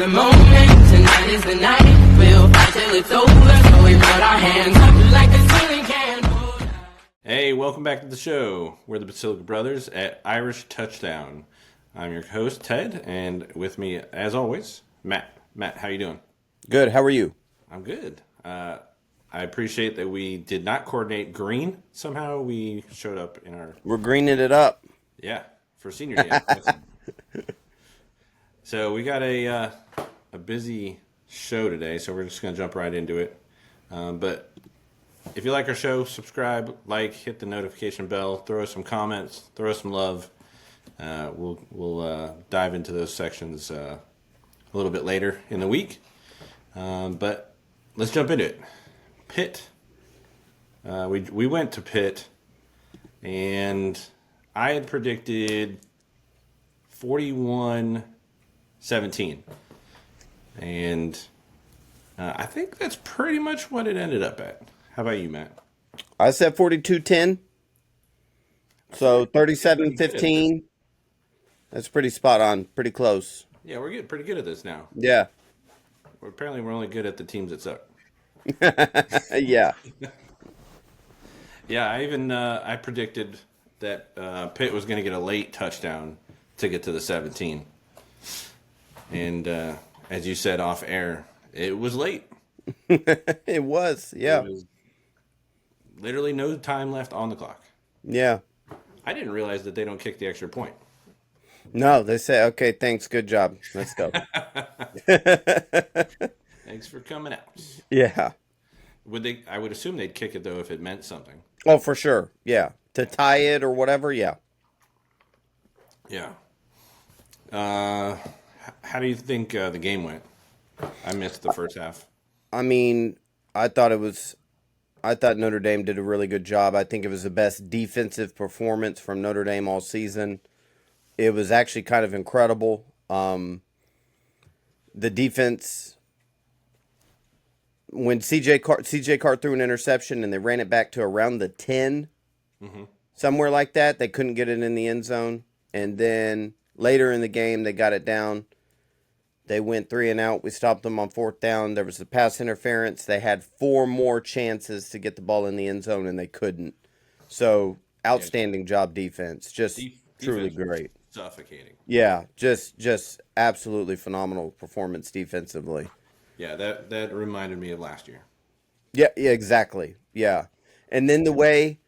the moment, tonight is the night. We'll fight till it's over, so we put our hands up like a ceiling can. Hey, welcome back to the show. We're the Basilica Brothers at Irish Touchdown. I'm your host, Ted, and with me, as always, Matt. Matt, how you doing? Good. How are you? I'm good. I appreciate that we did not coordinate green. Somehow we showed up in our... We're greening it up. Yeah, for senior day. So we got a busy show today, so we're just going to jump right into it. But if you like our show, subscribe, like, hit the notification bell, throw us some comments, throw us some love. We'll dive into those sections a little bit later in the week. But let's jump into it. Pitt. We went to Pitt, and I had predicted 41-17. And I think that's pretty much what it ended up at. How about you, Matt? I said 42-10. So 37-15. That's pretty spot on. Pretty close. Yeah, we're getting pretty good at this now. Yeah. Apparently, we're only good at the teams that suck. Yeah. Yeah, I predicted that Pitt was going to get a late touchdown to get to the 17. And as you said off air, it was late. It was, yeah. There was literally no time left on the clock. Yeah. I didn't realize that they don't kick the extra point. No, they say, okay, thanks, good job. Let's go. Thanks for coming out. Yeah. I would assume they'd kick it, though, if it meant something. Oh, for sure. Yeah. To tie it or whatever, yeah. Yeah. How do you think the game went? I missed the first half. I mean, I thought Notre Dame did a really good job. I think it was the best defensive performance from Notre Dame all season. It was actually kind of incredible. The defense, when CJ Carr threw an interception and they ran it back to around the 10, somewhere like that, they couldn't get it in the end zone. And then later in the game, they got it down. They went 3 and out. We stopped them on 4th down. There was a pass interference. They had 4 more chances to get the ball in the end zone, and they couldn't. So, outstanding job defense. Just truly great. Suffocating. Yeah, just absolutely phenomenal performance defensively. Yeah, that reminded me of last year. Yeah, exactly. Yeah. And then the way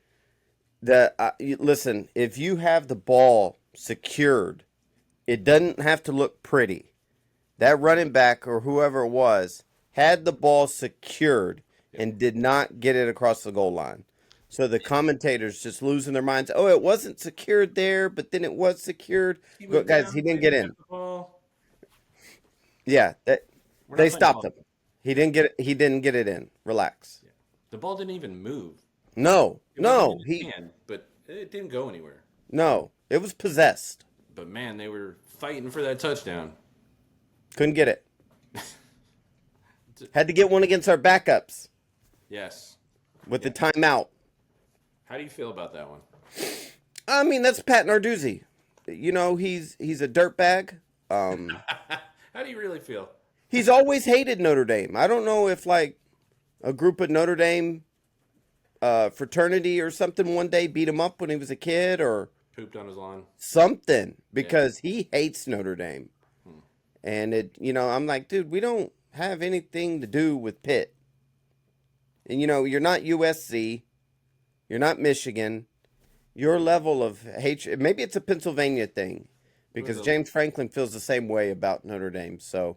that, listen, if you have the ball secured, it doesn't have to look pretty. That running back or whoever it was had the ball secured and did not get it across the goal line. So the commentators just losing their minds. Oh, it wasn't secured there, but then it was secured. Guys, he didn't get in. Yeah, they stopped him. He didn't get it in. Relax. Yeah. The ball didn't even move. No. But it didn't go anywhere. No, it was possessed. But man, they were fighting for that touchdown. Couldn't get it. Had to get one against our backups. Yes. With the timeout. How do you feel about that one? I mean, that's Pat Narduzzi. You know, he's a dirtbag. How do you really feel? He's always hated Notre Dame. I don't know if, like, a group of Notre Dame fraternity or something one day beat him up when he was a kid or... Pooped on his lawn. Something. Because he hates Notre Dame. And, I'm like, dude, we don't have anything to do with Pitt. And, you're not USC. You're not Michigan. Your level of hatred, maybe it's a Pennsylvania thing, because James Franklin feels the same way about Notre Dame. So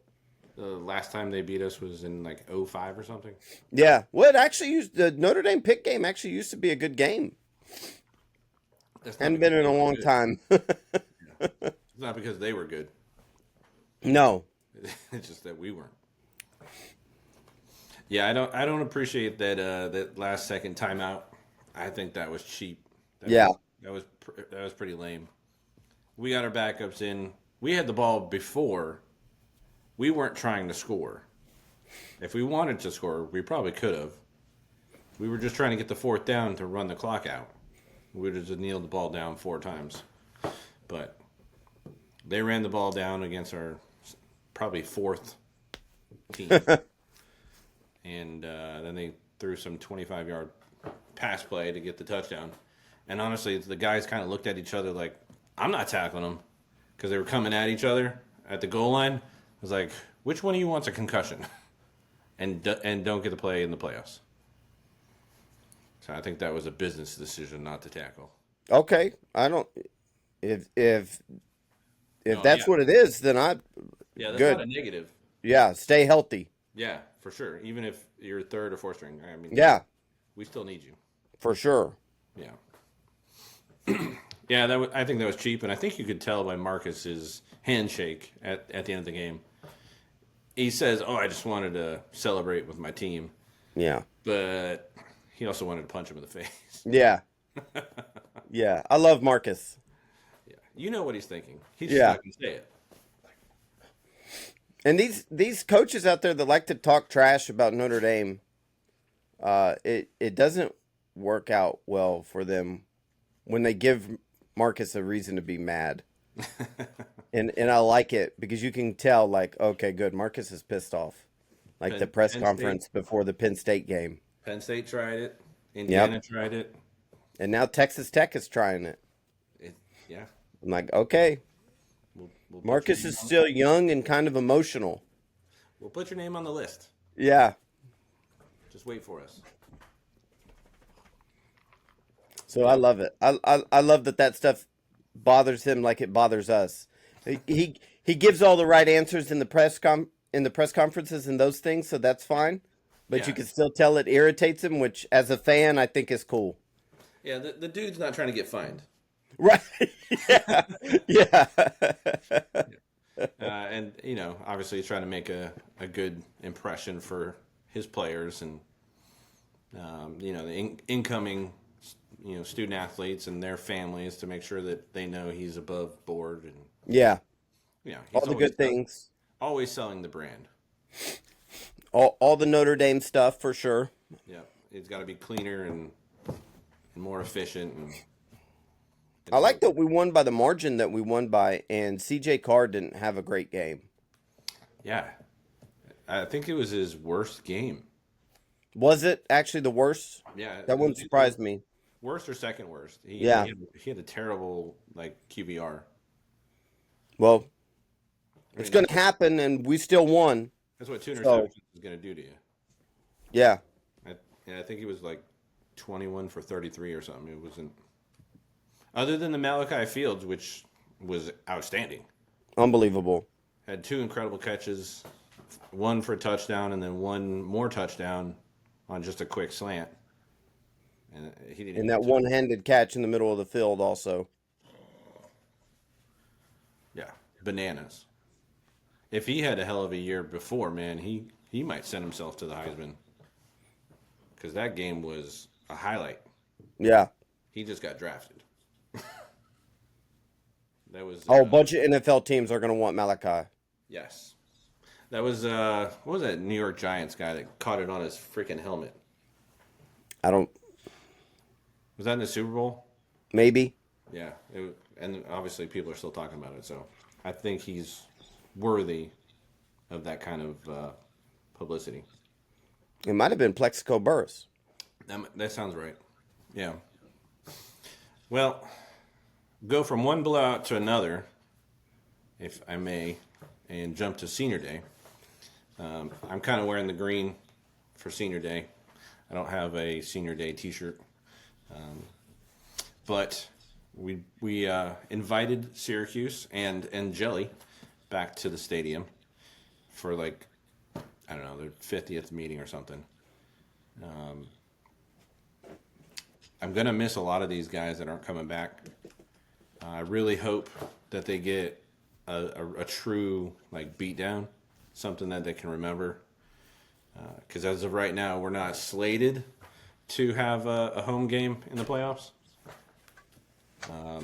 the last time they beat us was in like 2005 or something. Yeah, well, the Notre Dame Pitt game actually used to be a good game. Hadn't been in a long time. It's not because they were good. No, it's just that we weren't. Yeah, I don't appreciate that last second timeout. I think that was cheap. That was pretty lame. We got our backups in. We had the ball before. We weren't trying to score. If we wanted to score, we probably could have. We were just trying to get the 4th down to run the clock out. We would have just kneeled the ball down 4 times. But they ran the ball down against our probably fourth team. And then they threw some 25-yard pass play to get the touchdown. And honestly, the guys kind of looked at each other like, I'm not tackling them, because they were coming at each other at the goal line. I was like, which one of you wants a concussion and don't get to play in the playoffs? So I think that was a business decision not to tackle. Okay, I don't. If that's what it is, then that's good. Not a negative. Yeah, stay healthy. Yeah, for sure. Even if you're third or fourth string, I mean, yeah, we still need you for sure. Yeah, yeah. I think that was cheap, and I think you could tell by Marcus's handshake at the end of the game. He says, "Oh, I just wanted to celebrate with my team." Yeah, but he also wanted to punch him in the face. Yeah, yeah. I love Marcus. Yeah, you know what he's thinking. He's just not gonna say it. And these coaches out there that like to talk trash about Notre Dame, it doesn't work out well for them when they give Marcus a reason to be mad. and I like it because you can tell, like, okay, good, Marcus is pissed off. Like the press conference before the Penn State game. Penn State tried it. Indiana tried it. And now Texas Tech is trying it. Yeah. I'm like, okay. We'll Marcus is still young and kind of emotional. We'll put your name on the list. Yeah. Just wait for us. So I love it. I love that stuff bothers him like it bothers us. He gives all the right answers in the press conferences and those things, so that's fine. But you can still tell it irritates him, which as a fan I think is cool. Yeah, the dude's not trying to get fined. Right. Yeah. Yeah. And, obviously he's trying to make a good impression for his players and, the incoming, student athletes and their families to make sure that they know he's above board. And, he's all the good things. Always selling the brand. All the Notre Dame stuff for sure. Yeah. It's got to be cleaner and more efficient. And I like that we won by the margin that we won by, and C.J. Carr didn't have a great game. Yeah. I think it was his worst game. Was it actually the worst? Yeah. That wouldn't surprise me. Worst or second worst? He had a terrible, QBR. Well, it's going to happen, and we still won. That's what 2 interceptions is going to do to you. Yeah. I think he was 21 for 33 or something. It wasn't... Other than the Malachi Fields, which was outstanding. Unbelievable. Had 2 incredible catches, 1 for a touchdown, and then 1 more touchdown on just a quick slant. And he didn't. And that one-handed catch in the middle of the field also. Yeah, bananas. If he had a hell of a year before, man, he might send himself to the Heisman. Because that game was a highlight. Yeah. He just got drafted. That was a bunch of NFL teams are going to want Malachi. Yes. That was what was that New York Giants guy that caught it on his freaking helmet? Was that in the Super Bowl? Maybe. Yeah. And obviously people are still talking about it, so I think he's worthy of that kind of publicity. It might have been Plexico Burress. That sounds right. Yeah. Well, go from one blowout to another, if I may, and jump to Senior Day. I'm kind of wearing the green for Senior Day. I don't have a Senior Day T-shirt, but we invited Syracuse and Jelly back to the stadium for their 50th meeting or something. I'm gonna miss a lot of these guys that aren't coming back. I really hope that they get a true beatdown, something that they can remember. Because as of right now, we're not slated to have a home game in the playoffs. I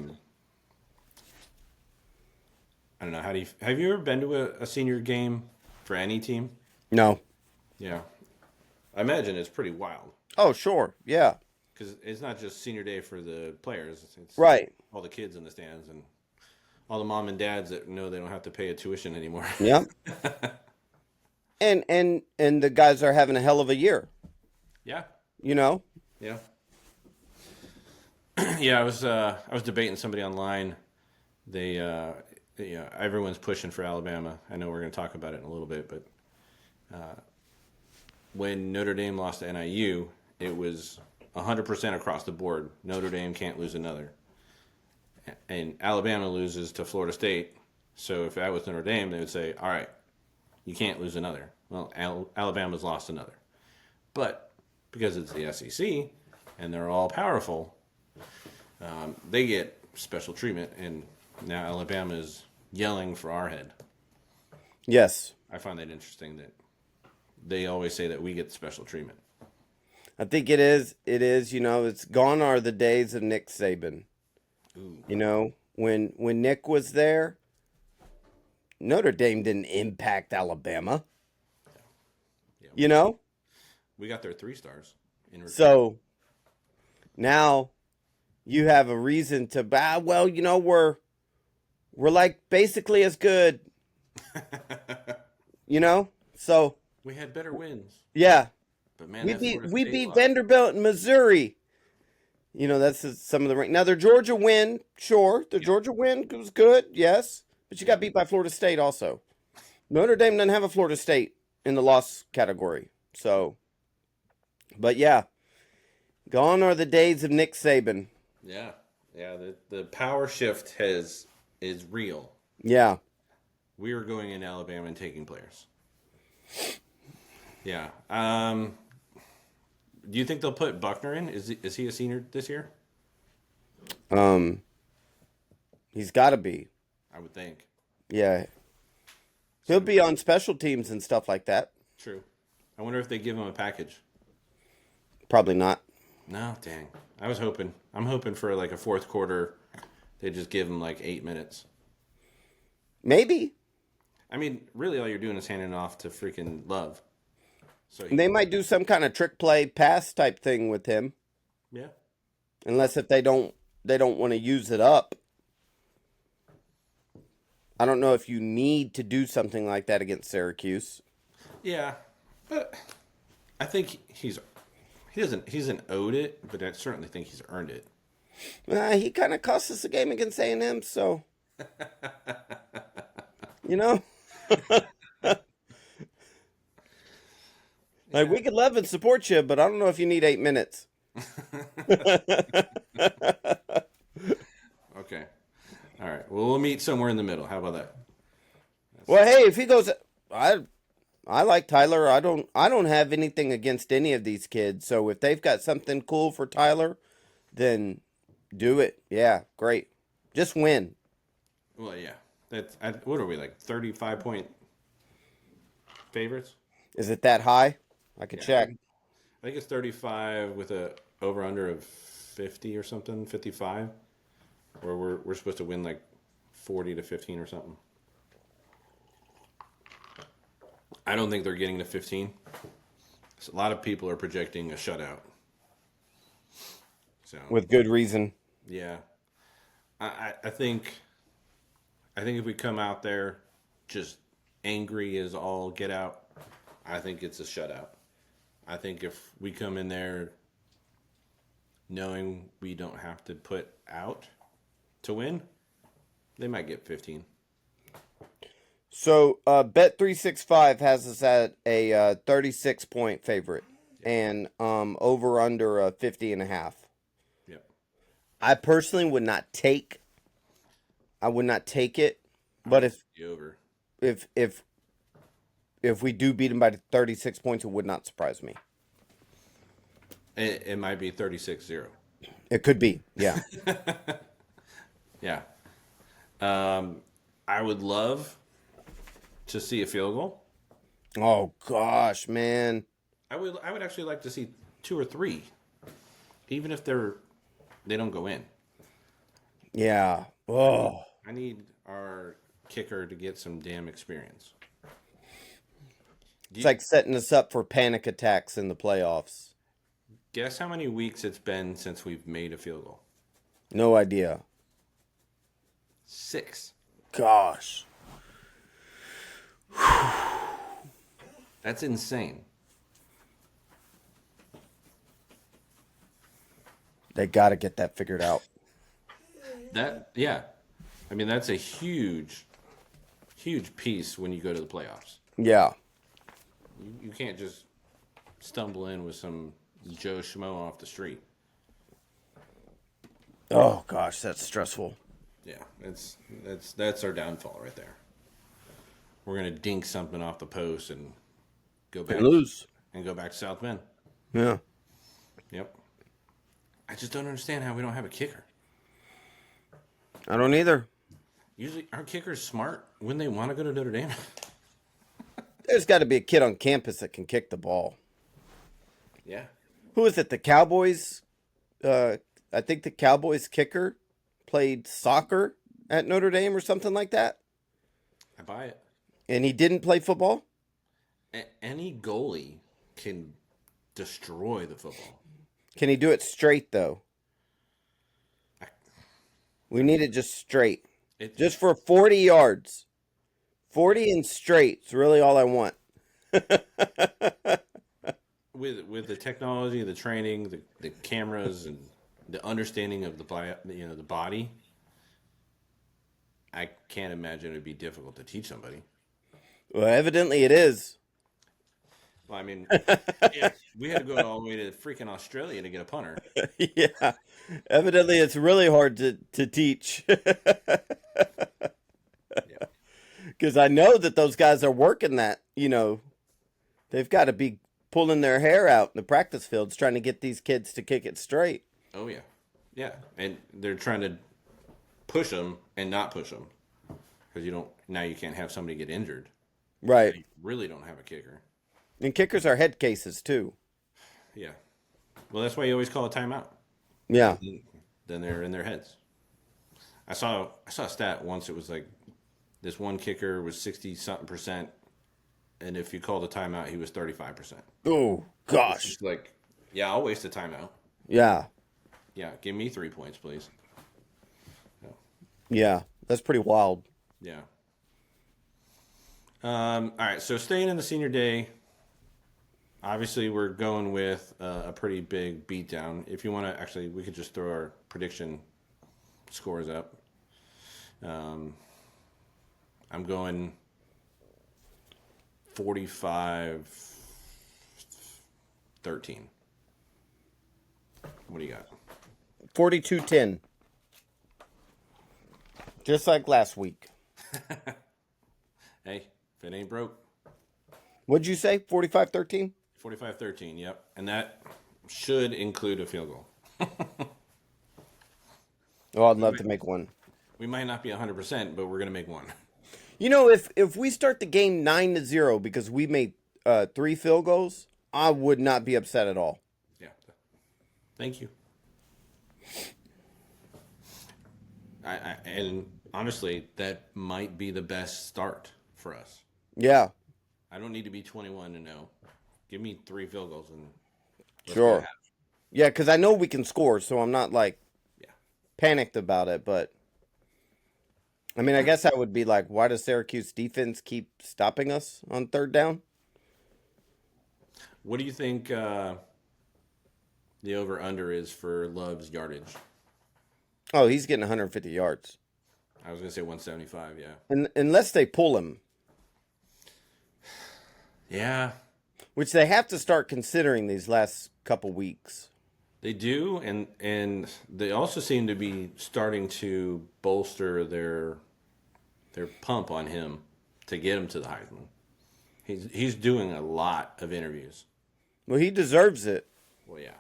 don't know. Have you ever been to a senior game for any team? No. Yeah, I imagine it's pretty wild. Oh, sure. Yeah. Because it's not just Senior Day for the players. It's right. all the kids in the stands and all the mom and dads that know they don't have to pay a tuition anymore. Yeah. And the guys are having a hell of a year, Yeah. you know? Yeah. Yeah, I was debating somebody online. They everyone's pushing for Alabama. I know we're going to talk about it in a little bit, but when Notre Dame lost to NIU, it was 100% across the board. Notre Dame can't lose another. And Alabama loses to Florida State. So if that was Notre Dame, they would say, all right, you can't lose another. Well, Alabama's lost another. But because it's the SEC and they're all powerful, they get special treatment. And now Alabama is yelling for our head. Yes. I find that interesting that they always say that we get special treatment. I think it is. It is. It's gone are the days of Nick Saban. Ooh. When Nick was there, Notre Dame didn't impact Alabama. Yeah. We got their 3 stars in return. So now you have a reason to bow. Well, we're like basically as good. So we had better wins. Yeah. But man, we beat Vanderbilt and Missouri. That's some of the. Now their Georgia win, sure, Georgia win was good, yes, but you got beat by Florida State also. Notre Dame doesn't have a Florida State in the loss category, so. But yeah, gone are the days of Nick Saban. Yeah. The power shift is real. Yeah. We are going in Alabama and taking players. Yeah. Do you think they'll put Buckner in? Is he a senior this year? He's got to be. I would think. Yeah. He'll be on special teams and stuff like that. True. I wonder if they give him a package. Probably not. No, dang. I was hoping. I'm hoping for like a fourth quarter. They just give him like 8 minutes. Maybe. I mean, really, all you're doing is handing off to freaking Love. So they might do some kind of trick play pass type thing with him. Yeah. Unless if they don't want to use it up. I don't know if you need to do something like that against Syracuse. Yeah, but I think he hasn't owed it, but I certainly think he's earned it. He kind of cost us a game against A&M, so Like, we could love and support you, but I don't know if you need 8 minutes. Okay. All right. Well, we'll meet somewhere in the middle. How about that? Well, hey, if he goes, I like Tyler. I don't have anything against any of these kids. So if they've got something cool for Tyler, then do it. Yeah, great. Just win. Well, yeah. What are we, like 35-point favorites? Is it that high? I could check. I think it's 35 with a over-under of 50 or something, 55. Or we're supposed to win like 40-15 or something. I don't think they're getting to 15. So a lot of people are projecting a shutout. So with good reason. Yeah. I think if we come out there just angry as all get out, I think it's a shutout. I think if we come in there knowing we don't have to put out to win, they might get 15. So Bet365 has us at a 36-point favorite and over under 50.5. Yep. I personally would not take. I would not take it, but if we do beat them by 36 points, it would not surprise me. It might be 36-0. It could be, yeah. Yeah. I would love to see a field goal. Oh gosh, man. I would actually like to see 2 or 3, even if they don't go in. Yeah. Oh. I need our kicker to get some damn experience. It's like setting us up for panic attacks in the playoffs. Guess how many weeks it's been since we've made a field goal? No idea. 6. Gosh. That's insane. They got to get that figured out. Yeah. I mean, that's a huge piece when you go to the playoffs. Yeah. You can't just stumble in with some Joe Schmo off the street. Oh gosh, that's stressful. Yeah, that's our downfall right there. We're gonna dink something off the post and go back And lose. and go back to South Bend. Yeah. Yep. I just don't understand how we don't have a kicker. I don't either. Usually, our kickers smart when they want to go to Notre Dame. There's got to be a kid on campus that can kick the ball. Yeah. Who is it? The Cowboys? I think the Cowboys kicker played soccer at Notre Dame or something like that. I buy it. And he didn't play football? Any goalie can destroy the football. Can he do it straight, though? We need it just straight. Just for 40 yards. 40 and straight is really all I want. With the technology, the training, the cameras, and the understanding of the body, I can't imagine it would be difficult to teach somebody. Well, evidently it is. Well, I mean, we had to go all the way to freaking Australia to get a punter. Yeah. Evidently it's really hard to teach. Because I know that those guys are working that, they've got to be pulling their hair out in the practice fields trying to get these kids to kick it straight. Oh, yeah. Yeah. And they're trying to push them and not push them. Because now you can't have somebody get injured. Right. You really don't have a kicker. And kickers are head cases, too. Yeah. Well, that's why you always call a timeout. Yeah. Then they're in their heads. I saw a stat once. It was like this one kicker was 60-something%. And if you called a timeout, he was 35%. Oh, gosh. It's like, yeah, I'll waste a timeout. Yeah. Yeah, give me 3 points, please. Yeah, that's pretty wild. Yeah. All right, so staying in the senior day, obviously we're going with a pretty big beatdown. If you want to, actually, we could just throw our prediction scores up. I'm going 45-13. What do you got? 42-10. Just like last week. Hey, if it ain't broke. What'd you say? 45-13? 45-13, yep. And that should include a field goal. Oh, I'd love to make one. We might not be 100%, but we're going to make one. If we start the game 9-0 because we made 3 field goals, I would not be upset at all. Yeah. Thank you. And honestly, that might be the best start for us. Yeah. I don't need to be 21-0. Give me 3 field goals and sure. Yeah, because I know we can score, so I'm not panicked about it. But I mean, I guess I would be like, why does Syracuse defense keep stopping us on third down? What do you think the over/under is for Love's yardage? Oh, he's getting 150 yards. I was going to say 175, yeah. Unless they pull him. Yeah. Which they have to start considering these last couple weeks. They do, and they also seem to be starting to bolster their pump on him to get him to the Heisman. He's doing a lot of interviews. Well, he deserves it. Well, yeah.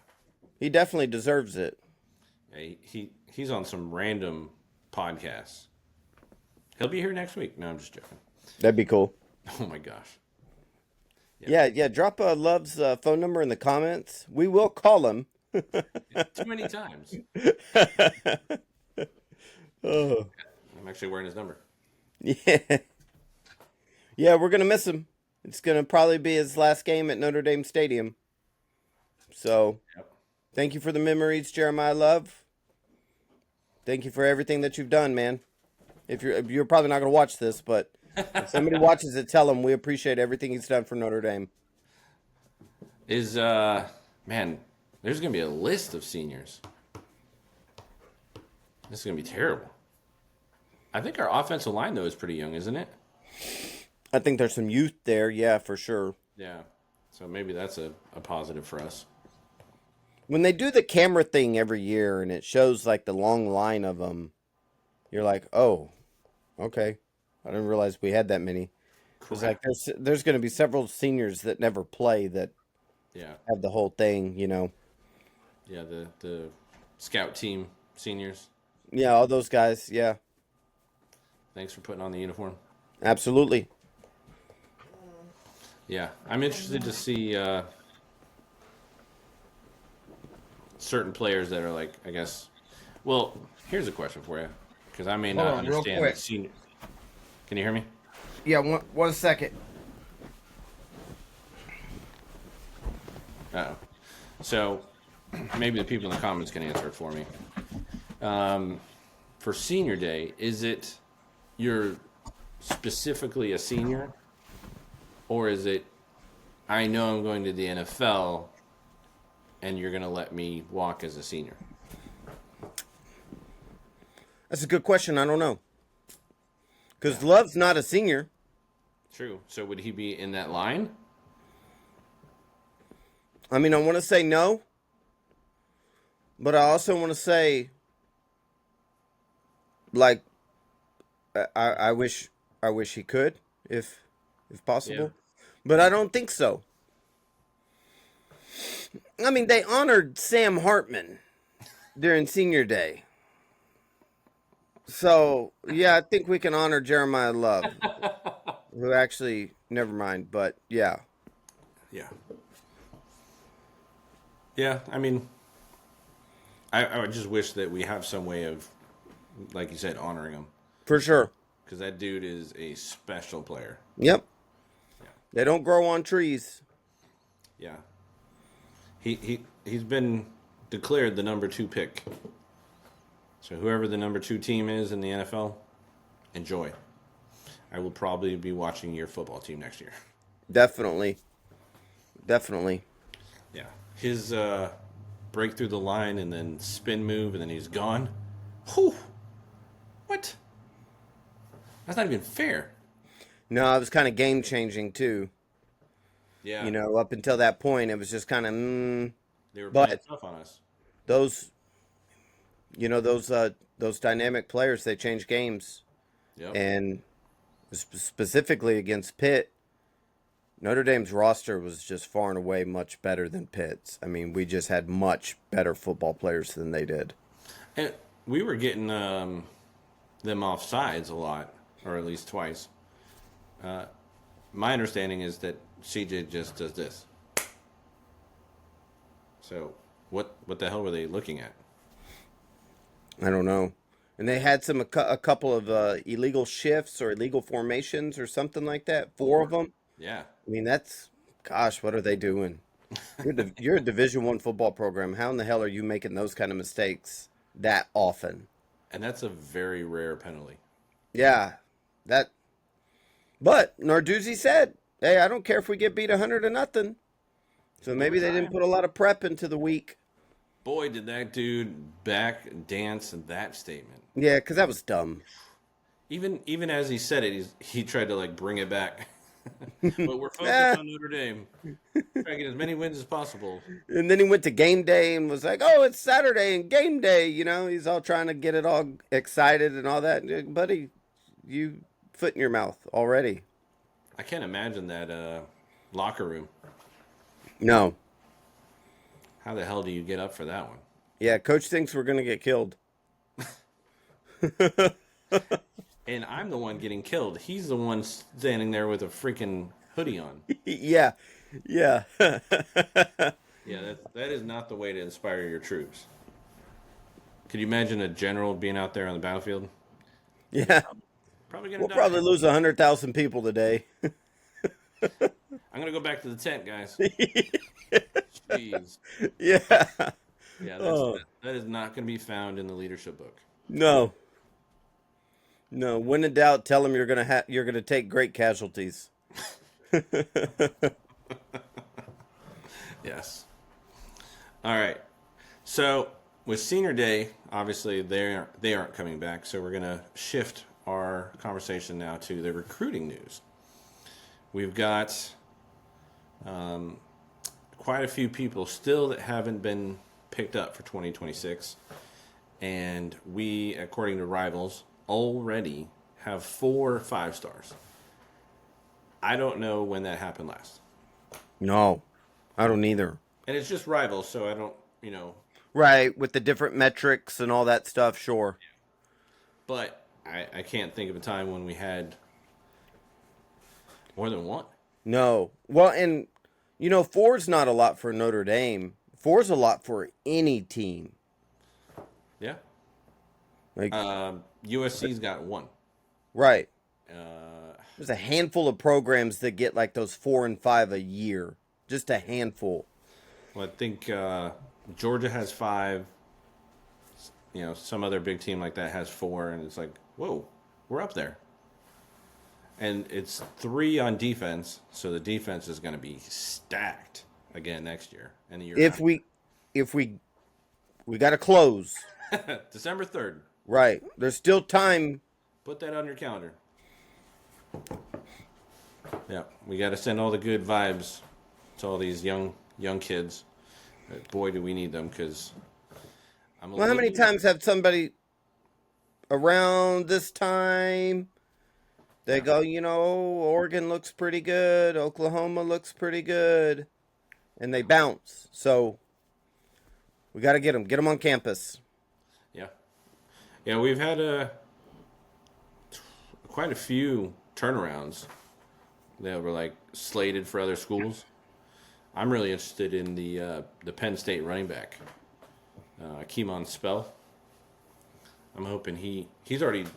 He definitely deserves it. He's on some random podcasts. He'll be here next week. No, I'm just joking. That'd be cool. Oh, my gosh. Yeah. Drop Love's phone number in the comments. We will call him. Too many times. Oh. I'm actually wearing his number. Yeah. Yeah, we're going to miss him. It's going to probably be his last game at Notre Dame Stadium. So, Thank you for the memories, Jeremiah Love. Thank you for everything that you've done, man. If you're probably not going to watch this, but if somebody watches it, tell him we appreciate everything he's done for Notre Dame. Man, there's gonna be a list of seniors. This is gonna be terrible. I think our offensive line though is pretty young, isn't it? I think there's some youth there, yeah, for sure. Yeah. So maybe that's a positive for us. When they do the camera thing every year and it shows like the long line of them, you're like, oh, okay. I didn't realize we had that many. It's like there's going to be several seniors that never play that have the whole thing, you know. Yeah, the scout team seniors. Yeah, all those guys, yeah. Thanks for putting on the uniform. Absolutely. Yeah, I'm interested to see certain players that are like, I guess. Well, here's a question for you, because I may not understand the senior. Can you hear me? Yeah, one second. Uh-oh. So maybe the people in the comments can answer it for me. For senior day, is it you're specifically a senior, or is it I know I'm going to the NFL and you're going to let me walk as a senior? That's a good question. I don't know. Because Love's not a senior. True. So would he be in that line? I mean, I want to say no. But I also want to say, like, I wish he could, if possible. Yeah. But I don't think so. I mean, they honored Sam Hartman during senior day. So, yeah, I think we can honor Jeremiah Love, who actually, never mind, but yeah. Yeah. Yeah, I mean, I would just wish that we have some way of, like you said, honoring him. For sure. Because that dude is a special player. Yep. Yeah. They don't grow on trees. Yeah. He's been declared the number 2 pick. So whoever the number 2 team is in the NFL, enjoy. I will probably be watching your football team next year. Definitely. Yeah. His break through the line and then spin move and then he's gone. Whew. What? That's not even fair. No, it was kind of game changing too. Yeah. You know, up until that point, it was just kind of. They were playing tough on us. Those dynamic players, they change games. Yep. And specifically against Pitt, Notre Dame's roster was just far and away much better than Pitt's. I mean, we just had much better football players than they did. And we were getting them off sides a lot, or at least twice. My understanding is that CJ just does this. So what the hell were they looking at? I don't know. And they had a couple of illegal shifts or illegal formations or something like that. 4 of them. Yeah. I mean, gosh, what are they doing? You're a Division I football program. How in the hell are you making those kind of mistakes that often? And that's a very rare penalty. Yeah. But Narduzzi said, hey, I don't care if we get beat 100-0. So maybe they didn't put a lot of prep into the week. Boy, did that dude back dance that statement. Yeah, because that was dumb. Even as he said it, he tried to like bring it back. But we're focused on Notre Dame. Try to get as many wins as possible. And then he went to game day and was like, oh, it's Saturday and game day. You know, he's all trying to get it all excited and all that. Buddy, you foot in your mouth already. I can't imagine that locker room. No. How the hell do you get up for that one? Yeah, coach thinks we're going to get killed. And I'm the one getting killed. He's the one standing there with a freaking hoodie on. Yeah. Yeah, that is not the way to inspire your troops. Could you imagine a general being out there on the battlefield? Yeah. We'll probably lose 100,000 people today. I'm going to go back to the tent, guys. Jeez. Yeah. Yeah, that is not going to be found in the leadership book. No. No, when in doubt, tell them you're gonna take great casualties. Yes. All right. So with senior day, obviously they aren't coming back. So we're gonna shift our conversation now to the recruiting news. We've got quite a few people still that haven't been picked up for 2026, and we, according to Rivals, already have 4 5-stars. I don't know when that happened last. No, I don't either. And it's just Rivals, so I don't. Right, with the different metrics and all that stuff, sure. But I can't think of a time when we had more than one. No. Well, and four's not a lot for Notre Dame. Four's a lot for any team. Yeah. Like USC's got 1. right. Uh, There's a handful of programs that get like those 4 and 5 a year. Just a handful. well, I think Georgia has 5. Some other big team like that has 4, and it's like, whoa, we're up there. And it's 3 on defense, so the defense is going to be stacked again next year and the year If after. we got to close. December 3rd. Right. There's still time. Put that on your calendar. Yeah, we got to send all the good vibes to all these young kids. Boy, do we need them, because I'm a Well, how many little- times have somebody around this time they go, Oregon looks pretty good, Oklahoma looks pretty good, and they bounce. So we got to get them on campus. Yeah, we've had quite a few turnarounds that were like slated for other schools. I'm really interested in the Penn State running back, Keemon Spell. I'm hoping he's already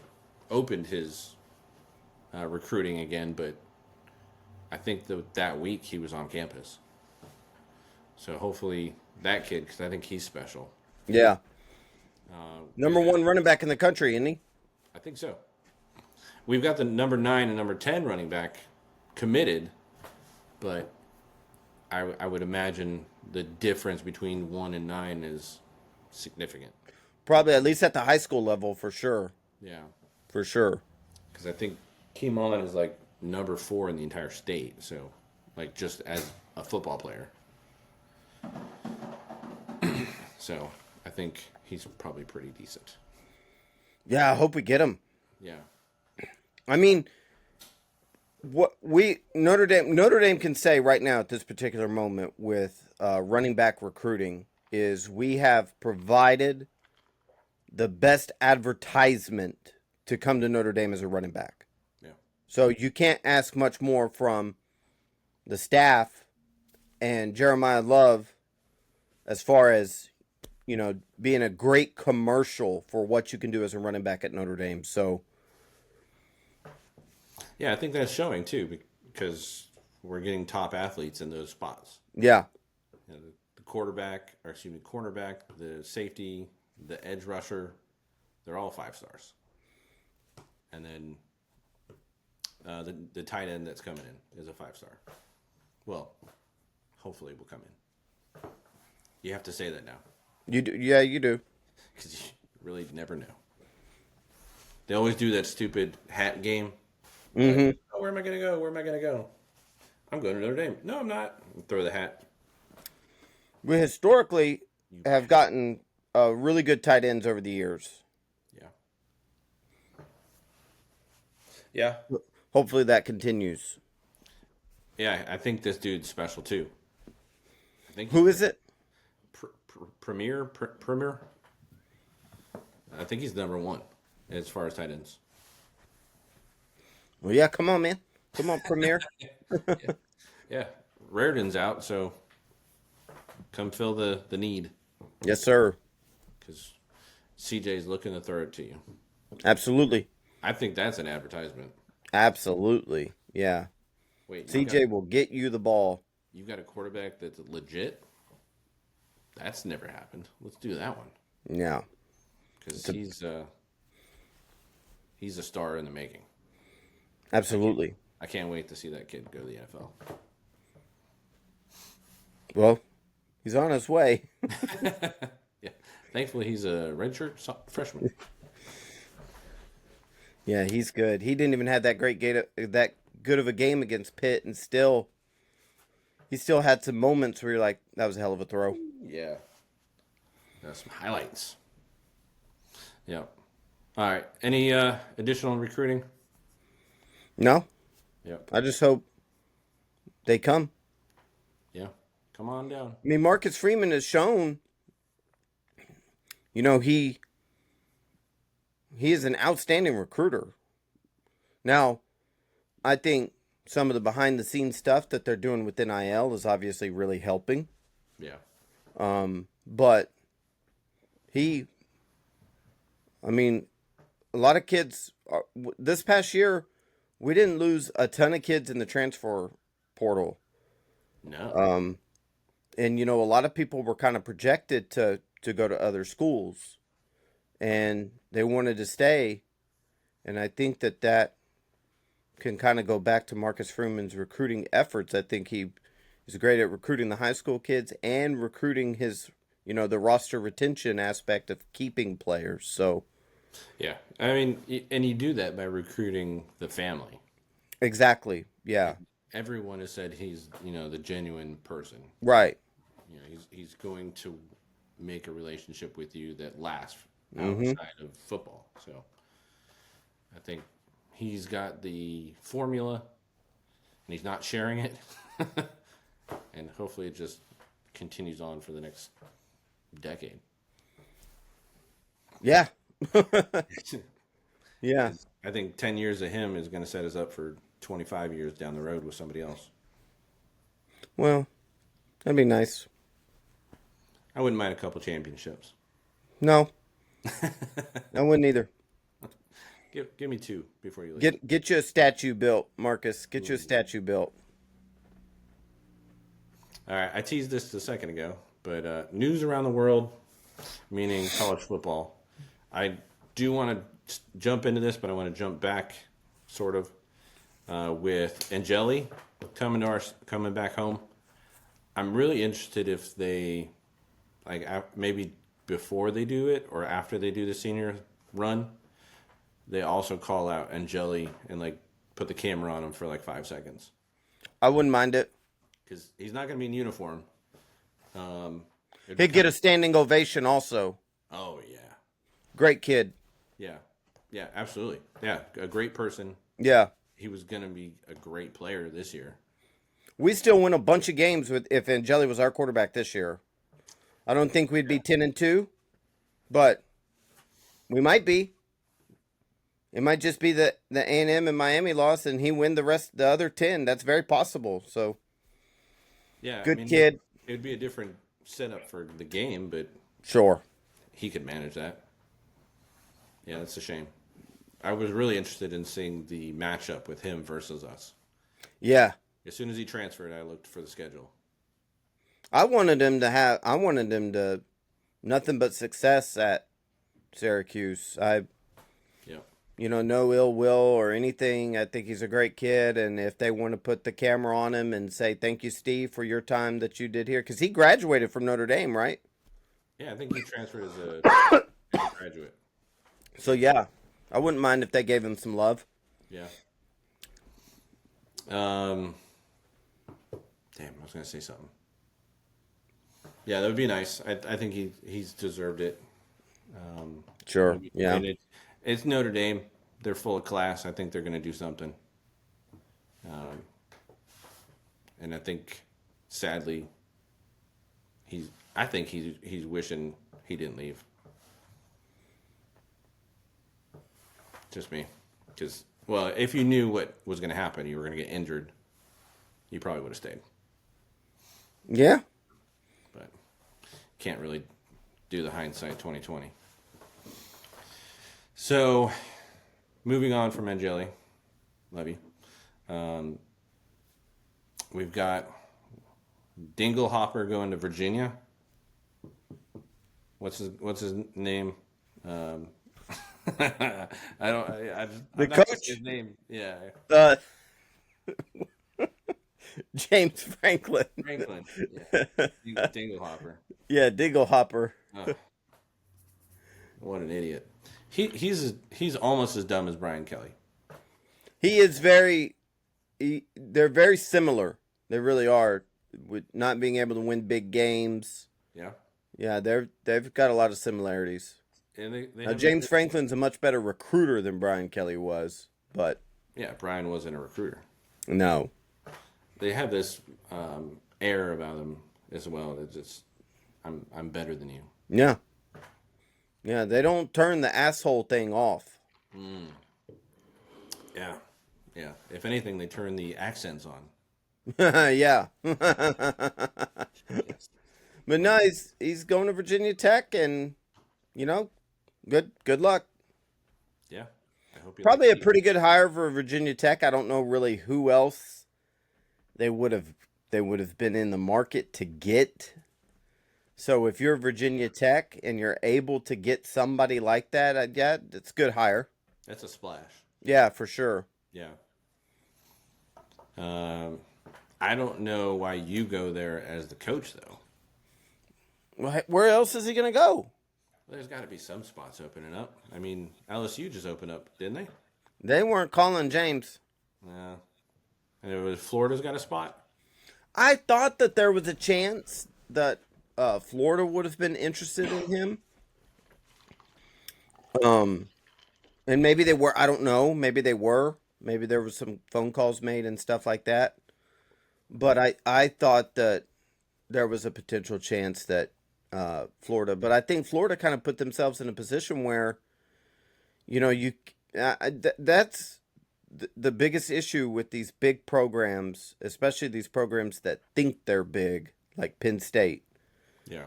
opened his recruiting again, but I think that week he was on campus. So hopefully that kid, because I think he's special. Yeah. Number 1 running back in the country, isn't he? I think so. We've got the number 9 and number 10 running back committed, but I would imagine the difference between 1 and 9 is significant. Probably at least at the high school level, for sure. Yeah. For sure. Because I think Keemon is like number 4 in the entire state, so like just as a football player. So I think he's probably pretty decent. Yeah, I hope we get him. Yeah. I mean, Notre Dame can say right now at this particular moment with running back recruiting is we have provided the best advertisement to come to Notre Dame as a running back. Yeah. So you can't ask much more from the staff and Jeremiah Love as far as, being a great commercial for what you can do as a running back at Notre Dame. So, Yeah, I think that's showing too, because we're getting top athletes in those spots. yeah. The cornerback, the safety, the edge rusher, they're all 5-stars. And then the tight end that's coming in is a 5-star. Well, hopefully will come in. You have to say that now, You do. Yeah, you do. because you really never know. They always do that stupid hat game. Mm-hmm. Like, oh, where am I going to go? Where am I going to go? I'm going to Notre Dame. No, I'm not. Throw the hat. We historically have gotten really good tight ends over the years. Yeah. Yeah. Hopefully that continues. Yeah, I think this dude's special too. I think Who is it? Premier. I think he's number 1 as far as tight ends. Well, yeah, come on, man. Come on, Premier. Yeah, Raridan's out, so come fill the need, Yes, sir. because CJ's looking to throw it to you. Absolutely. I think that's an advertisement. Absolutely. Yeah. Wait, CJ will get you the ball. you've got a quarterback that's legit? That's never happened. Let's do that one, Yeah. because he's he's a star in the making. Absolutely. I can't wait to see that kid go to the NFL. Well, he's on his way. Yeah, thankfully he's a redshirt freshman. Yeah, he's good. He didn't even have that that good of a game against Pitt, and he still had some moments where you're like, that was a hell of a throw. Yeah, that's some highlights. Yeah. All right. Any additional recruiting? No, Yep. I just hope they come. Yeah. Come on down. I mean, Marcus Freeman has shown, he is an outstanding recruiter. Now, I think some of the behind the scenes stuff that they're doing with NIL is obviously really helping. Yeah. But I mean, a lot of kids, this past year, we didn't lose a ton of kids in the transfer portal. No. And, a lot of people were kind of projected to go to other schools, and they wanted to stay. And I think that can kind of go back to Marcus Freeman's recruiting efforts. I think he is great at recruiting the high school kids and recruiting his, the roster retention aspect of keeping players. So, yeah. I mean, and you do that by recruiting the family. exactly. Yeah. Everyone has said he's, the genuine person. Right. He's going to make a relationship with you that lasts outside of football. So I think he's got the formula, and he's not sharing it. And hopefully it just continues on for the next decade. Yeah. Yeah. I think 10 years of him is going to set us up for 25 years down the road with somebody else. Well, that'd be nice. I wouldn't mind a couple championships. No. I wouldn't either. Give me 2 before you leave. Get you a statue built, Marcus. Get you a statue built. All right, I teased this a second ago, but news around the world, meaning college football. I do want to jump into this, but I want to jump back, sort of, with Angeli coming back home. I'm really interested if they, maybe before they do it or after they do the senior run, they also call out Angeli and put the camera on him for 5 seconds. I wouldn't mind it. Because he's not going to be in uniform. He'd get a standing ovation also. Oh, yeah. Great kid. Yeah. Yeah, absolutely. Yeah, a great person. Yeah. He was going to be a great player this year. We still win a bunch of games if Angeli was our quarterback this year. I don't think we'd be 10-2, but we might be. It might just be the A&M and Miami loss, and he win the other 10. That's very possible. So, yeah, good kid. It would be a different setup for the game, but sure, he could manage that. Yeah, that's a shame. I was really interested in seeing the matchup with him versus us. Yeah. As soon as he transferred, I looked for the schedule. I wanted him to nothing but success at Syracuse. No ill will or anything. I think he's a great kid, and if they want to put the camera on him and say, thank you, Steve, for your time that you did here, because he graduated from Notre Dame, right? Yeah, I think he transferred as a graduate. So, yeah, I wouldn't mind if they gave him some love. Yeah. Damn, I was going to say something. Yeah, that would be nice. I think he's deserved it. Sure, yeah. It's Notre Dame. They're full of class. I think they're going to do something. And I think, sadly, he's wishing he didn't leave. Just me. Because, if you knew what was going to happen, you were going to get injured, you probably would have stayed. Yeah. But can't really do the hindsight 2020. So, moving on from Angeli, love you. We've got Dinglehopper going to Virginia. What's his name? I'm not gonna say his name. Yeah, Uh, James Franklin. Franklin. Yeah, Dinglehopper. Yeah, Dinglehopper. Oh, what an idiot. He's almost as dumb as Brian Kelly. He is they're very similar. They really are, with not being able to win big games. Yeah. Yeah, they've got a lot of similarities. And they Now, have James Franklin's a much better recruiter than Brian Kelly was, but yeah, Brian wasn't a recruiter. no. They have this air about them as well. It's just, I'm better than you. Yeah. Yeah, they don't turn the asshole thing off. Yeah, yeah. If anything, they turn the accents on. Yeah. But no, he's going to Virginia Tech, and good luck. Yeah, I hope. Probably a pretty good hire for Virginia Tech. I don't know really who else they would have been in the market to get. So if you're Virginia Tech and you're able to get somebody like that, yeah, it's a good hire. That's a splash. Yeah, for sure. Yeah. I don't know why you go there as the coach, though. Well, where else is he going to go? There's got to be some spots opening up. I mean, LSU just opened up, didn't they? They weren't calling James. Yeah. And it was Florida's got a spot. I thought that there was a chance that Florida would have been interested in him. And maybe they were. I don't know. Maybe they were. Maybe there was some phone calls made and stuff like that. But I thought that there was a potential chance that Florida. But I think Florida kind of put themselves in a position where, that's the biggest issue with these big programs, especially these programs that think they're big, like Penn State. Yeah.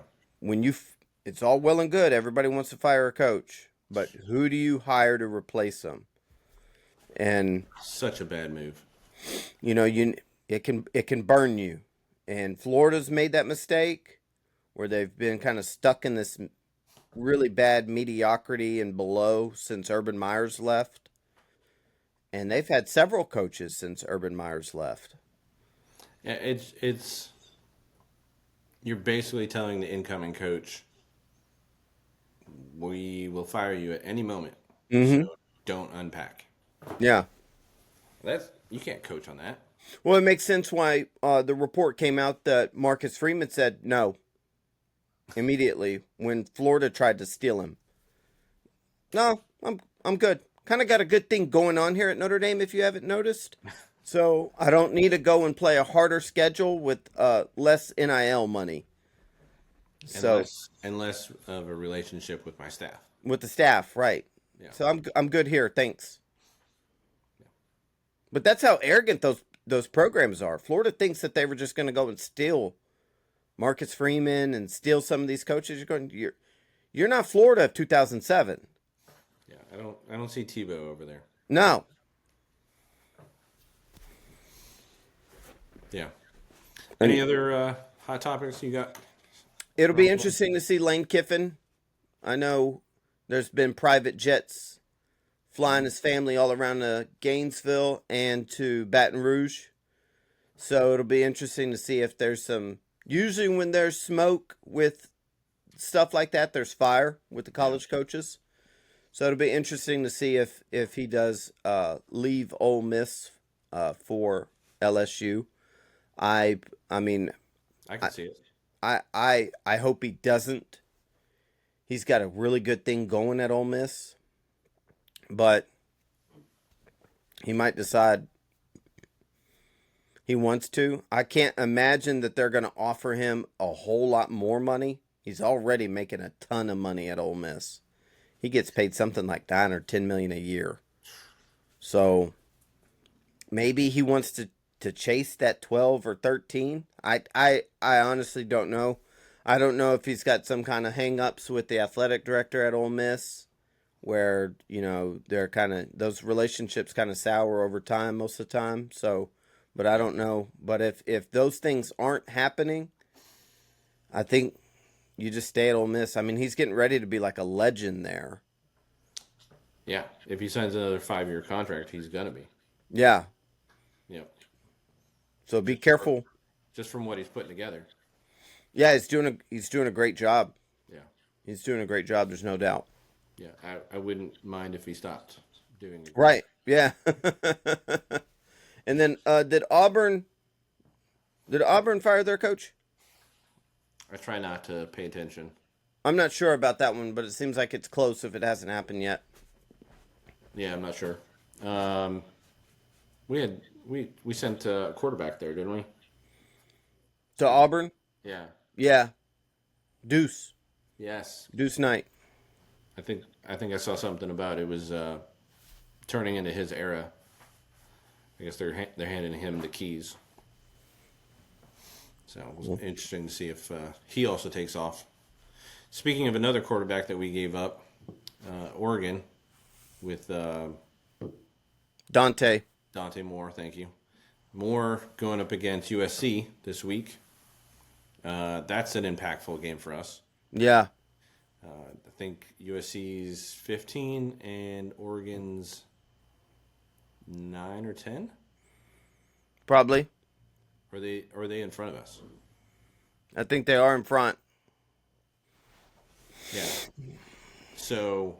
It's all well and good. Everybody wants to fire a coach, but who do you hire to replace them? And such a bad move. It can burn you. And Florida's made that mistake where they've been kind of stuck in this really bad mediocrity and below since Urban Meyer's left. And they've had several coaches since Urban Meyer's left. Yeah, it's you're basically telling the incoming coach, we will fire you at any moment. Mm-hmm. So don't unpack. Yeah. You can't coach on that. Well, it makes sense why the report came out that Marcus Freeman said no immediately when Florida tried to steal him. No, I'm good. Kind of got a good thing going on here at Notre Dame, if you haven't noticed. So I don't need to go and play a harder schedule with less NIL money. And less of a relationship with my staff. With the staff, right? Yeah. So I'm good here, thanks. Yeah. But that's how arrogant those programs are. Florida thinks that they were just going to go and steal Marcus Freeman and steal some of these coaches. You're not Florida of 2007. Yeah, I don't see Tebow over there. No. Yeah. Any other hot topics you got? It'll be interesting to see Lane Kiffin. I know there's been private jets flying his family all around Gainesville and to Baton Rouge. So it'll be interesting to see if there's some... Usually when there's smoke with stuff like that, there's fire with the college coaches. So it'll be interesting to see if he does leave Ole Miss for LSU. I mean... I can see it. I hope he doesn't. He's got a really good thing going at Ole Miss. But he might decide he wants to. I can't imagine that they're going to offer him a whole lot more money. He's already making a ton of money at Ole Miss. He gets paid something like $9 or $10 million a year. So maybe he wants to chase that 12 or 13. I honestly don't know. I don't know if he's got some kind of hang-ups with the athletic director at Ole Miss where, they're kind of, those relationships kind of sour over time most of the time. So, but I don't know. But if those things aren't happening, I think you just stay at Ole Miss. I mean, he's getting ready to be like a legend there. Yeah, if he signs another 5-year contract, he's gonna be. Yeah. Yep. So be Just careful. just from what he's putting together. Yeah, he's doing a great job. Yeah. He's doing a great job. There's no doubt. Yeah. I wouldn't mind if he stopped doing a great. Right. Yeah. And then Did Auburn fire their coach? I try not to pay attention. I'm not sure about that one, but it seems like it's close if it hasn't happened yet. Yeah, I'm not sure. Um, we sent a quarterback there, didn't we? To Auburn? Yeah. Yeah. Deuce. Yes. Deuce Knight. I think I saw something about it was turning into his era. I guess they're handing him the keys. So it was interesting to see if he also takes off. Speaking of another quarterback that we gave up, Oregon with Dante. Dante Moore. Thank you. Moore going up against USC this week. That's an impactful game for us. Yeah. I think USC's 15 and Oregon's 9 or 10. Probably. Are they in front of us? I think they are in front. Yeah. So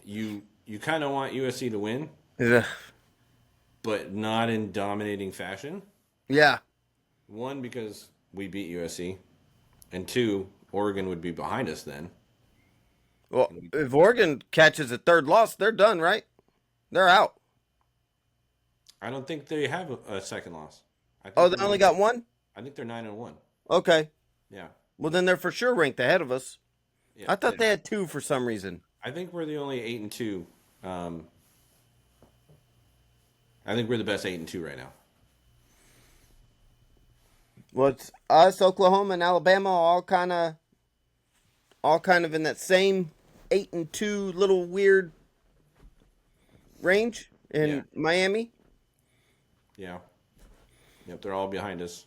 you kind of want USC to win, Ugh. but not in dominating fashion. Yeah. One, because we beat USC, and two, Oregon would be behind us then. Well, if Oregon catches a third loss, they're done, right? They're out. I don't think they have a second loss. Oh, they only got one? I think they're 9-1. Okay. Yeah. Well, then they're for sure ranked ahead of us. Yeah. I thought they had two for some reason. I think we're the only 8-2. I think we're the best 8-2 right now. Well, it's us, Oklahoma, and Alabama, all kind of in that same 8-2 little weird range in Miami. Yeah. Yep, they're all behind us.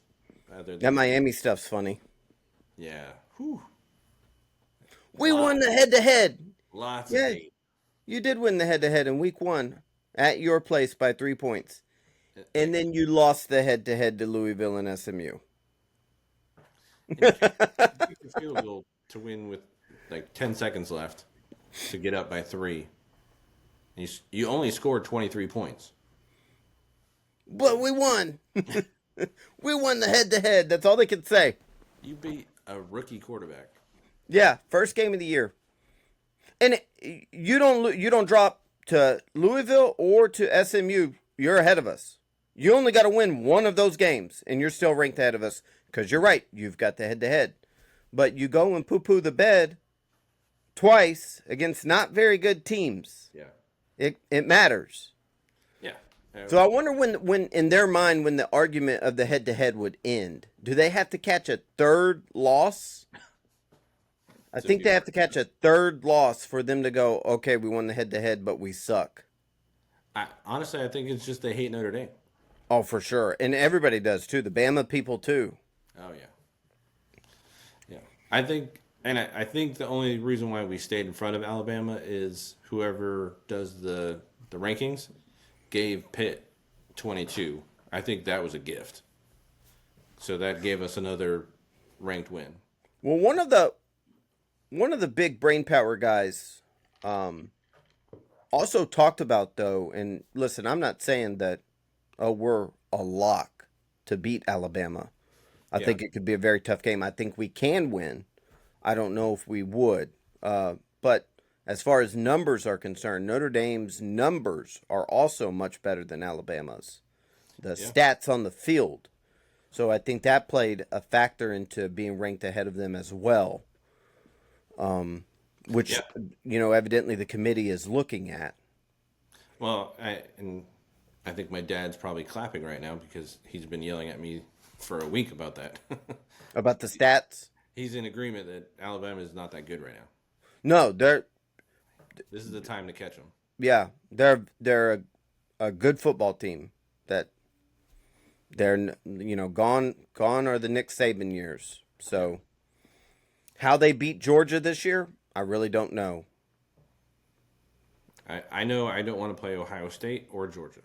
That Miami stuff's funny. Yeah. Whew. We won the head-to-head. Lots Yeah, of hate. you did win the head-to-head in week 1 at your place by 3 points. And then you lost the head-to-head to Louisville and SMU. You kicked the field goal to win with like 10 seconds left to get up by 3. You only scored 23 points. But we won. We won the head-to-head. That's all they could say. You beat a rookie quarterback. Yeah, first game of the year. And you don't drop to Louisville or to SMU. You're ahead of us. You only got to win one of those games, and you're still ranked ahead of us. Because you're right, you've got the head-to-head. But you go and poo-poo the bed twice against not very good teams. Yeah. It matters. Yeah. So I wonder when in their mind, when the argument of the head-to-head would end. Do they have to catch a third loss? I think they have to catch a third loss for them to go, okay, we won the head-to-head, but we suck. Honestly, I think it's just they hate Notre Dame. Oh, for sure. And everybody does, too. The Bama people, too. Oh, yeah. Yeah. I think the only reason why we stayed in front of Alabama is whoever does the rankings gave Pitt 22. I think that was a gift. So that gave us another ranked win. Well, one of the big brain power guys also talked about, though, and listen, I'm not saying that we're a lock to beat Alabama. I think it could be a very tough game. I think we can win. I don't know if we would. But as far as numbers are concerned, Notre Dame's numbers are also much better than Alabama's. The stats on the field. So I think that played a factor into being ranked ahead of them as well. Which, evidently the committee is looking at. Well, I think my dad's probably clapping right now because he's been yelling at me for a week about that. About the stats? He's in agreement that Alabama is not that good right now. No, This is the time to catch them. Yeah, they're a good football team. That they're gone are the Nick Saban years. So how they beat Georgia this year, I really don't know. I know I don't want to play Ohio State or Georgia.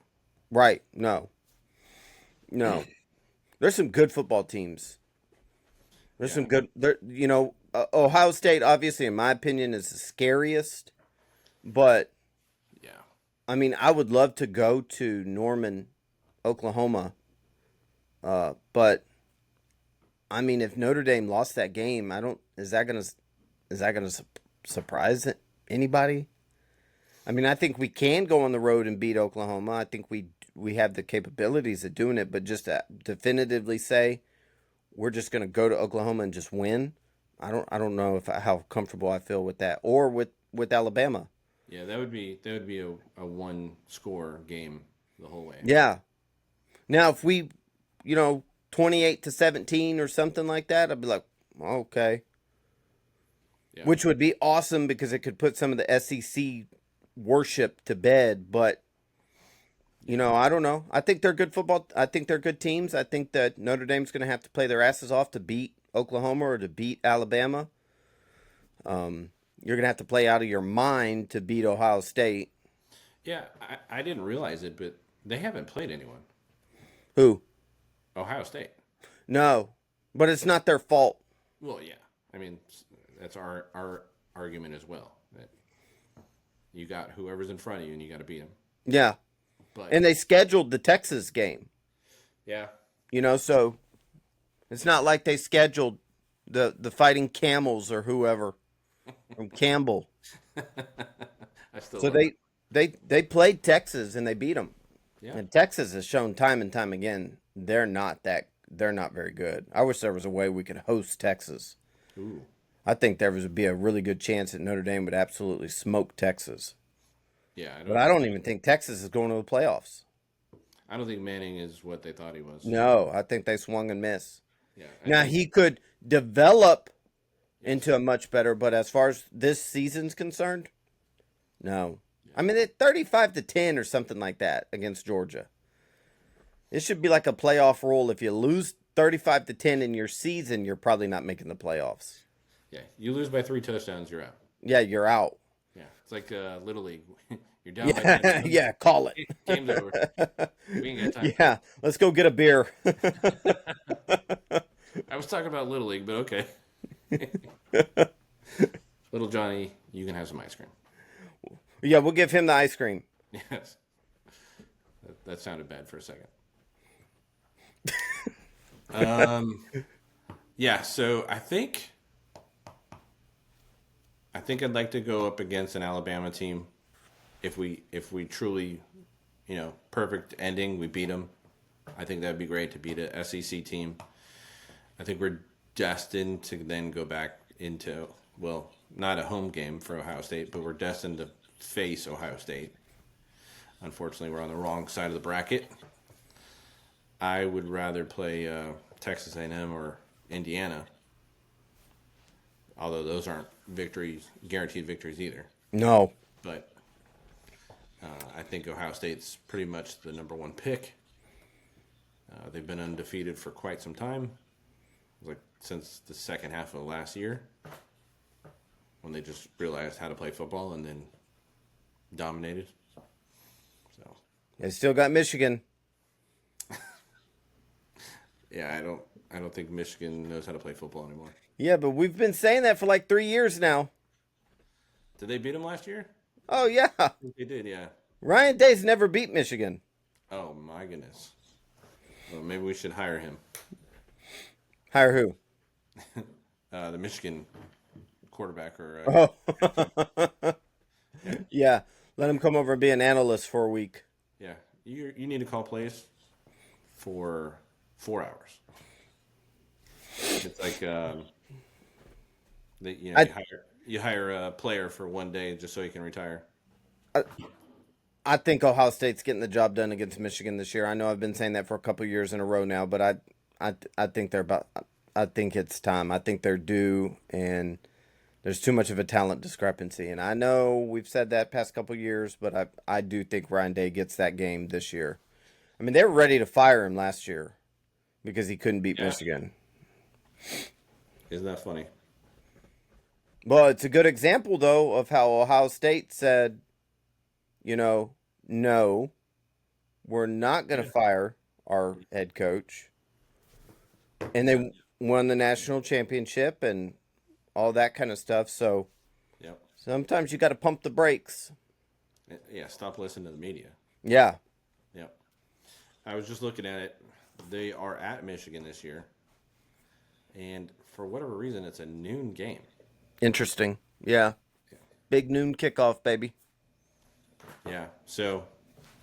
Right? No, no. There's some good football teams. There's Yeah, some good. There, Ohio State, obviously, in my opinion, is the scariest. But yeah, I mean, I would love to go to Norman, Oklahoma. But I mean, if Notre Dame lost that game, I don't. Is that gonna surprise anybody? I mean, I think we can go on the road and beat Oklahoma. I think we have the capabilities of doing it, but just to definitively say we're just going to go to Oklahoma and just win. I don't know if how comfortable I feel with that or with Alabama. yeah. That would be a one score game the whole way. Yeah. Now if we, 28-17 or something like that, I'd be like, okay. Yeah, Which would be awesome because it could put some of the SEC worship to bed, but I don't know. I think they're good football. I think they're good teams. I think that Notre Dame's going to have to play their asses off to beat Oklahoma or to beat Alabama. You're going to have to play out of your mind to beat Ohio State. yeah. I didn't realize it, but they haven't played anyone. Who? Ohio State. No, but it's not their fault. Well, yeah. I mean, that's our argument as well. That you got whoever's in front of you, and you got to beat them. Yeah, But and they scheduled the Texas game. yeah, So it's not like they scheduled the Fighting Camels or whoever from Campbell. I still So love it. they played Texas and they beat them. Yeah, And Texas has shown time and time again they're not very good. I wish there was a way we could host Texas. ooh, I think there would be a really good chance that Notre Dame would absolutely smoke Texas. yeah. But I don't even think Texas is going to the playoffs. I don't think Manning is what they thought he was. No, I think they swung and missed. Yeah, Now think, he could develop into a much better, but as far as this season's concerned, no. I mean, it's 35-10 or something like that against Georgia. It should be like a playoff rule. If you lose 35-10 in your season, you're probably not making the playoffs. yeah. You lose by 3 touchdowns, you're out. Yeah, you're out. Yeah, it's like Little League. You're down by Yeah, 10. yeah, call it. Game's over. We ain't got time. Yeah, let's go get a beer. I was talking about Little League, but okay. Little Johnny, you can have some ice cream. Yeah, we'll give him the ice cream. Yes. That sounded bad for a second. Yeah, so I think I'd like to go up against an Alabama team if we truly, perfect ending, we beat them. I think that'd be great to beat a SEC team. I think we're destined to then go back into, well, not a home game for Ohio State, but we're destined to face Ohio State. Unfortunately, we're on the wrong side of the bracket. I would rather play Texas A&M or Indiana, although those aren't guaranteed victories either. No. But I think Ohio State's pretty much the number one pick. They've been undefeated for quite some time, like since the second half of last year, when they just realized how to play football and then dominated. So They still got Michigan. yeah, I don't think Michigan knows how to play football anymore. Yeah, but we've been saying that for like 3 years now. Did they beat them last year? Oh, yeah. They did, yeah. Ryan Day's never beat Michigan. Oh my goodness. Well, maybe we should hire him. Hire who? The Michigan quarterback or Oh. Yeah. Let him come over and be an analyst for a week. yeah. You need to call plays for 4 hours. It's like you hire a player for one day just so he can retire. I think Ohio State's getting the job done against Michigan this year. I know I've been saying that for a couple of years in a row now, but I think I think it's time. I think they're due, and there's too much of a talent discrepancy. And I know we've said that past couple of years, but I do think Ryan Day gets that game this year. I mean, they were ready to fire him last year because he couldn't beat Michigan. Isn't that funny? Well, it's a good example, though, of how Ohio State said, no, we're not going to fire our head coach. And they won the national championship and all that kind of stuff. So Yep. sometimes you got to pump the brakes. Yeah, stop listening to the media. Yeah. Yep. I was just looking at it. They are at Michigan this year. And for whatever reason, it's a noon game. Interesting. Yeah. Big noon kickoff, baby. Yeah. So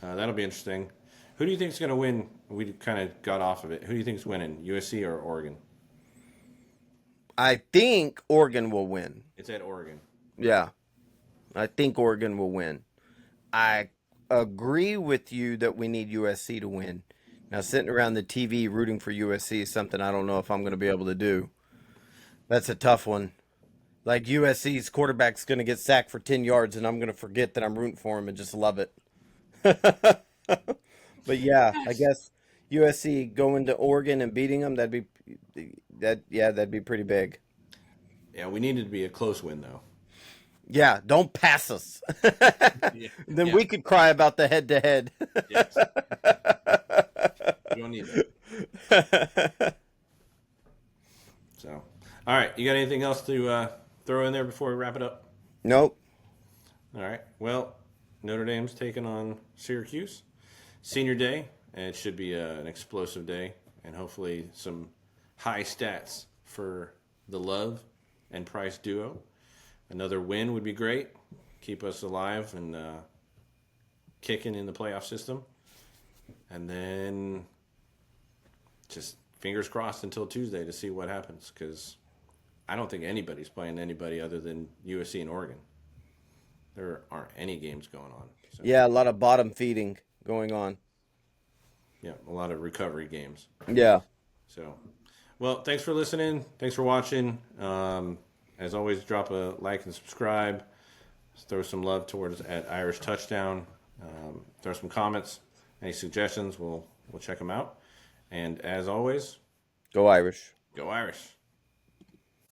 that'll be interesting. Who do you think is going to win? We kind of got off of it. Who do you think is winning, USC or Oregon? I think Oregon will win. It's at Oregon. Yeah. I think Oregon will win. I agree with you that we need USC to win. Now, sitting around the TV rooting for USC is something I don't know if I'm going to be able to do. That's a tough one. Like USC's quarterback's going to get sacked for 10 yards, and I'm going to forget that I'm rooting for him and just love it. But yeah, I guess USC going to Oregon and beating them, that'd be pretty big. Yeah, we needed to be a close win, though. Yeah, don't pass us. Then Yeah. we could cry about the head-to-head. Yes. We don't need that. So, all right. You got anything else to throw in there before we wrap it up? Nope. All right. Well, Notre Dame's taking on Syracuse. Senior day, and it should be an explosive day, and hopefully some high stats for the Love and Price duo. Another win would be great. Keep us alive and kicking in the playoff system. And then just fingers crossed until Tuesday to see what happens, because I don't think anybody's playing anybody other than USC and Oregon. There aren't any games going on. So, Yeah, a lot of bottom feeding going on. yeah, a lot of recovery games. Yeah. So, well, thanks for listening. Thanks for watching. As always, drop a like and subscribe. Throw some love towards at Irish Touchdown. Throw some comments. Any suggestions, we'll check them out. And as always, Go Irish. go Irish.